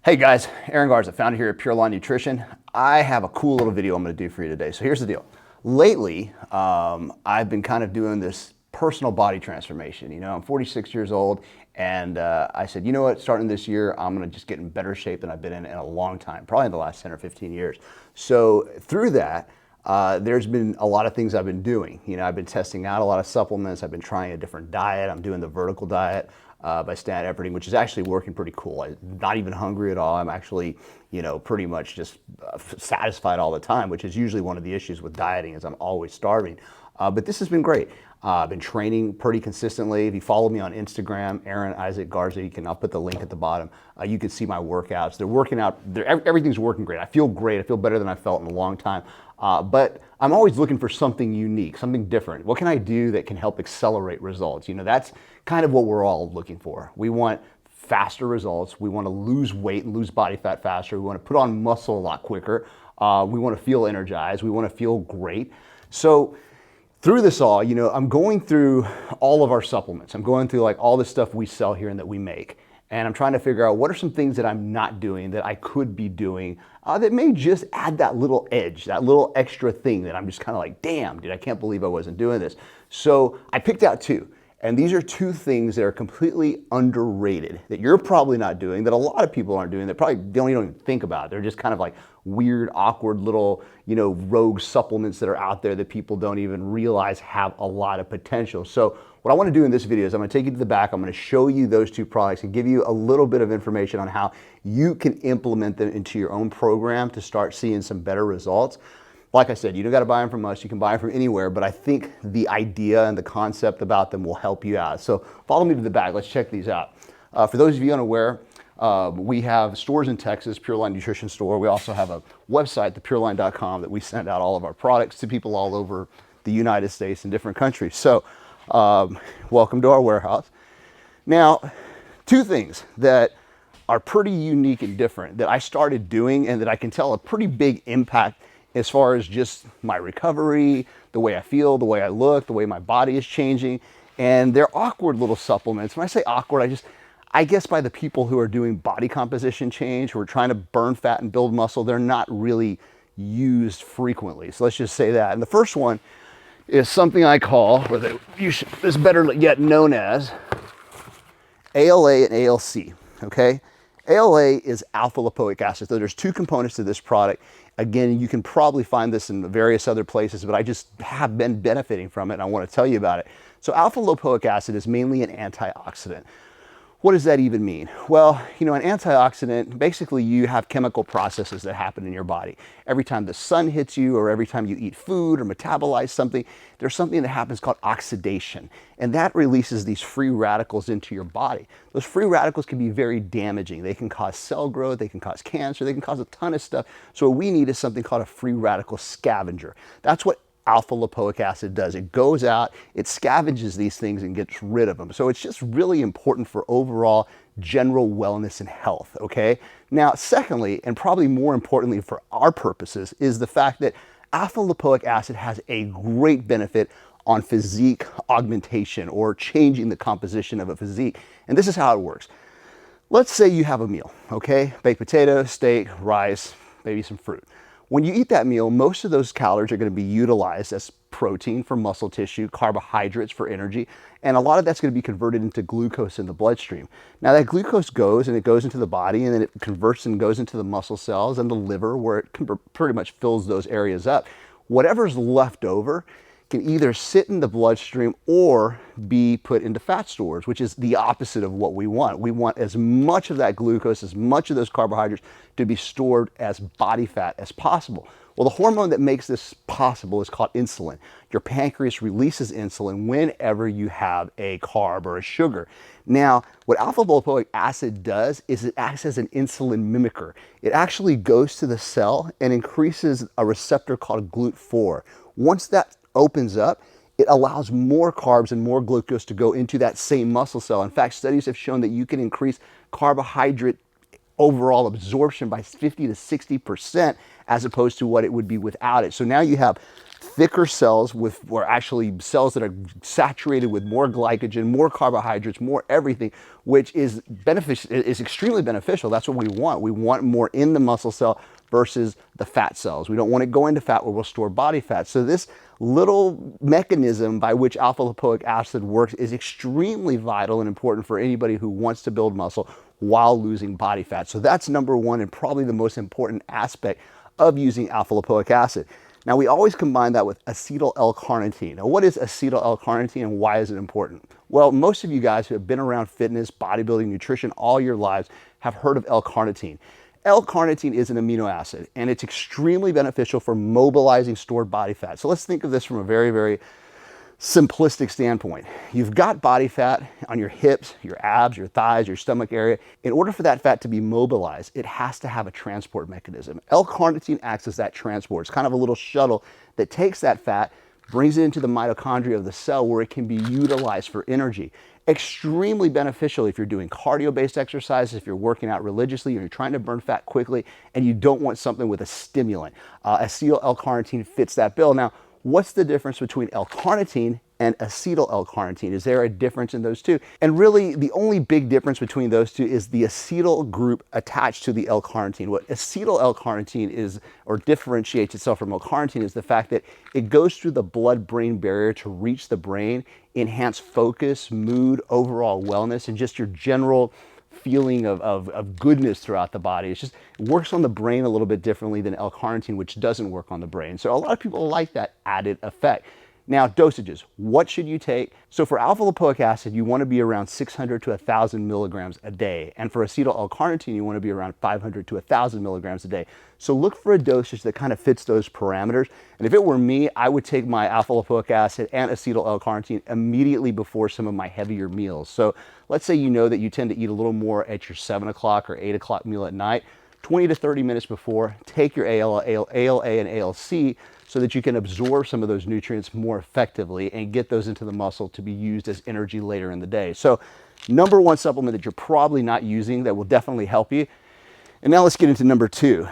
Hey guys, Aaron Garza, founder here at Pureline Nutrition. I have a cool little video I'm going to do for you today. So here's the deal. Lately, I've been kind of doing this personal body transformation. You know, I'm 46 years old, and I said, you know what, starting this year, I'm going to just get in better shape than I've been in a long time, probably in the last 10 or 15 years. So through that, there's been a lot of things I've been doing. You know, I've been testing out a lot of supplements. I've been trying a different diet. I'm doing the vertical diet by Stand Efforting, which is actually working pretty cool. I'm not even hungry at all. I'm actually, you know, pretty much just satisfied all the time, which is usually one of the issues with dieting is I'm always starving. But this has been great. I've been training pretty consistently. If you follow me on Instagram, Aaron Isaac Garza, I'll put the link at the bottom. You can see my workouts. They're working out. Everything's working great. I feel great. I feel better than I felt in a long time. But I'm always looking for something unique, something different. What can I do that can help accelerate results? You know, that's kind of what we're all looking for. We want faster results. We want to lose weight and lose body fat faster. We want to put on muscle a lot quicker. We want to feel energized. We want to feel great. So through this all, you know, I'm going through all of our supplements. I'm going through like all the stuff we sell here and that we make. And I'm trying to figure out what are some things that I'm not doing that I could be doing that may just add that little edge, that little extra thing that I'm just kind of like, damn, dude, I can't believe I wasn't doing this. So I picked out two. And these are two things that are completely underrated, that you're probably not doing, that a lot of people aren't doing, that probably don't even think about. They're just kind of like weird, awkward little, you know, rogue supplements that are out there that people don't even realize have a lot of potential. So what I want to do in this video is I'm going to take you to the back. I'm going to show you those two products and give you a little bit of information on how you can implement them into your own program to start seeing some better results. Like I said, you don't got to buy them from us. You can buy them from anywhere, but I think the idea and the concept about them will help you out. So follow me to the back. Let's check these out. For those of you unaware, we have stores in Texas, Pureline Nutrition Store. We also have a website, thepureline.com, that we send out all of our products to people all over the United States and different countries. So welcome to our warehouse. Now, two things that are pretty unique and different that I started doing and that I can tell a pretty big impact as far as just my recovery, the way I feel, the way I look, the way my body is changing. And they're awkward little supplements. When I say awkward, I guess by the people who are doing body composition change, who are trying to burn fat and build muscle, they're not really used frequently. So let's just say that. And the first one is something I call, it's better yet known as ALA and ALC, okay? ALA is alpha lipoic acid. So there's two components to this product. Again, you can probably find this in various other places, but I just have been benefiting from it and I want to tell you about it. So alpha lipoic acid is mainly an antioxidant. What does that even mean? Well, you know, an antioxidant, basically you have chemical processes that happen in your body. Every time the sun hits you or every time you eat food or metabolize something, there's something that happens called oxidation. And that releases these free radicals into your body. Those free radicals can be very damaging. They can cause cell growth, they can cause cancer, they can cause a ton of stuff. So what we need is something called a free radical scavenger. That's what alpha lipoic acid does. It goes out, it scavenges these things and gets rid of them. So it's just really important for overall general wellness and health, okay? Now, secondly, and probably more importantly for our purposes, is the fact that alpha lipoic acid has a great benefit on physique augmentation or changing the composition of a physique. And this is how it works. Let's say you have a meal, okay? Baked potato, steak, rice, maybe some fruit. When you eat that meal, most of those calories are going to be utilized as protein for muscle tissue, carbohydrates for energy, and a lot of that's going to be converted into glucose in the bloodstream. Now that glucose goes and it goes into the body and then it converts and goes into the muscle cells and the liver where it pretty much fills those areas up. Whatever's left over can either sit in the bloodstream or be put into fat stores, which is the opposite of what we want. We want as much of that glucose, as much of those carbohydrates to be stored as body fat as possible. Well, the hormone that makes this possible is called insulin. Your pancreas releases insulin whenever you have a carb or a sugar. Now, what alpha lipoic acid does is it acts as an insulin mimicker. It actually goes to the cell and increases a receptor called GLUT4. Once that opens up, it allows more carbs and more glucose to go into that same muscle cell. In fact, studies have shown that you can increase carbohydrate overall absorption by 50 to 60% as opposed to what it would be without it. So now you have thicker cells or actually cells that are saturated with more glycogen, more carbohydrates, more everything, which is beneficial, is extremely beneficial. That's what we want. We want more in the muscle cell versus the fat cells. We don't want it going to fat where we'll store body fat. So this little mechanism by which alpha lipoic acid works is extremely vital and important for anybody who wants to build muscle while losing body fat. So that's number one and probably the most important aspect of using alpha lipoic acid. Now we always combine that with acetyl-L-Carnitine. Now what is acetyl-L-Carnitine and why is it important? Well, most of you guys who have been around fitness, bodybuilding, nutrition all your lives have heard of L-Carnitine. L-Carnitine is an amino acid and it's extremely beneficial for mobilizing stored body fat. So let's think of this from a very, very simplistic standpoint. You've got body fat on your hips, your abs, your thighs, your stomach area. In order for that fat to be mobilized, it has to have a transport mechanism. L-Carnitine acts as that transport. It's kind of a little shuttle that takes that fat, brings it into the mitochondria of the cell where it can be utilized for energy. Extremely beneficial if you're doing cardio-based exercises, if you're working out religiously, or you're trying to burn fat quickly, and you don't want something with a stimulant. Acetyl-L-Carnitine fits that bill. Now, what's the difference between L-Carnitine and acetyl-L-Carnitine? Is there a difference in those two? And really, the only big difference between those two is the acetyl group attached to the L-Carnitine. What acetyl-L-Carnitine is, or differentiates itself from L-Carnitine, is the fact that it goes through the blood-brain barrier to reach the brain, enhance focus, mood, overall wellness, and just your general feeling of goodness throughout the body. It works on the brain a little bit differently than L-Carnitine, which doesn't work on the brain. So a lot of people like that added effect. Now, dosages. What should you take? So for alpha lipoic acid, you want to be around 600 to 1,000 milligrams a day. And for acetyl-L-Carnitine, you want to be around 500 to 1,000 milligrams a day. So look for a dosage that kind of fits those parameters. And if it were me, I would take my alpha lipoic acid and acetyl-L-Carnitine immediately before some of my heavier meals. So let's say you know that you tend to eat a little more at your 7 o'clock or 8 o'clock meal at night. 20 to 30 minutes before, take your ALA and ALC so that you can absorb some of those nutrients more effectively and get those into the muscle to be used as energy later in the day. So number one supplement that you're probably not using that will definitely help you. And now let's get into number two.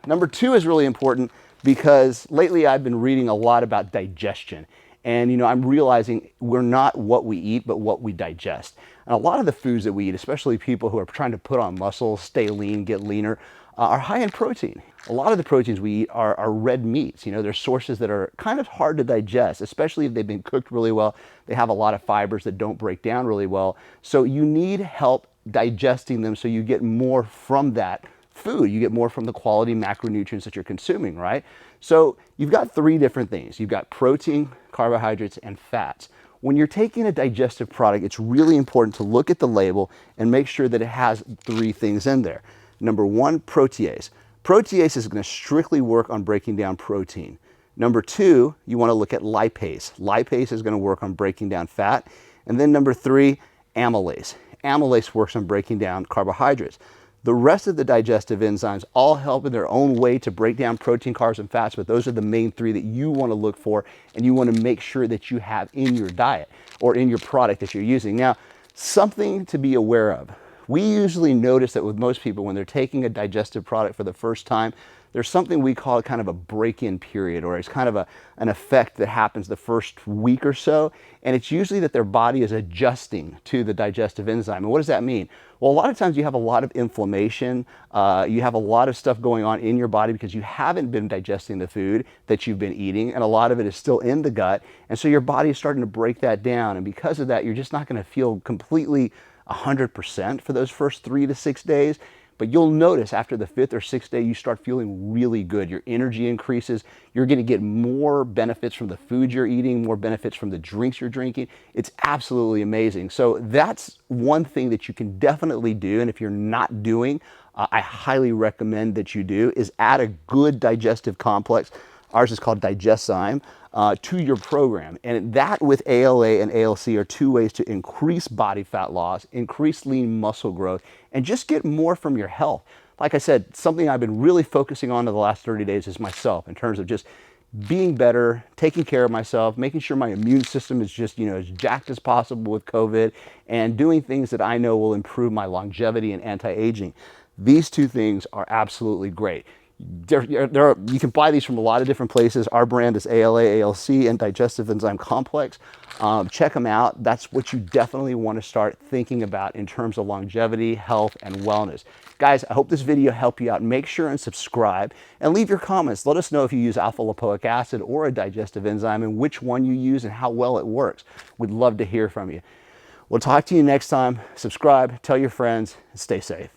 Number two is really important because lately I've been reading a lot about digestion. And you know, I'm realizing we're not what we eat, but what we digest. And a lot of the foods that we eat, especially people who are trying to put on muscle, stay lean, get leaner, are high in protein. A lot of the proteins we eat are red meats. You know, they're sources that are kind of hard to digest, especially if they've been cooked really well. They have a lot of fibers that don't break down really well. So you need help digesting them so you get more from that food. You get more from the quality macronutrients that you're consuming, right? So you've got three different things. You've got protein, carbohydrates, and fats. When you're taking a digestive product, it's really important to look at the label and make sure that it has three things in there. Number one, protease. Protease is going to strictly work on breaking down protein. Number two, you want to look at lipase. Lipase is going to work on breaking down fat. And then number three, amylase. Amylase works on breaking down carbohydrates. The rest of the digestive enzymes all help in their own way to break down protein, carbs, and fats, but those are the main three that you want to look for and you want to make sure that you have in your diet or in your product that you're using. Now, something to be aware of. We usually notice that with most people when they're taking a digestive product for the first time, there's something we call kind of a break-in period, or it's kind of an effect that happens the first week or so, and it's usually that their body is adjusting to the digestive enzyme. And what does that mean? Well, a lot of times you have a lot of inflammation, you have a lot of stuff going on in your body because you haven't been digesting the food that you've been eating, and a lot of it is still in the gut, and so your body is starting to break that down, and because of that, you're just not going to feel completely 100% for those first 3 to 6 days. But you'll notice after the 5th or 6th day, you start feeling really good. Your energy increases. You're going to get more benefits from the food you're eating, more benefits from the drinks you're drinking. It's absolutely amazing. So that's one thing that you can definitely do. And if you're not doing, I highly recommend that you do, is add a good digestive complex. Ours is called Digeszyme, to your program. And that with ALA and ALC are two ways to increase body fat loss, increase lean muscle growth, and just get more from your health. Like I said, something I've been really focusing on in the last 30 days is myself in terms of just being better, taking care of myself, making sure my immune system is just, you know, as jacked as possible with COVID, and doing things that I know will improve my longevity and anti-aging. These two things are absolutely great. You can buy these from a lot of different places. Our brand is ALA-ALC and Digestive Enzyme Complex. Check them out. That's what you definitely want to start thinking about in terms of longevity, health, and wellness. Guys, I hope this video helped you out. Make sure and subscribe and leave your comments. Let us know if you use alpha lipoic acid or a digestive enzyme and which one you use and how well it works. We'd love to hear from you. We'll talk to you next time. Subscribe, tell your friends, and stay safe.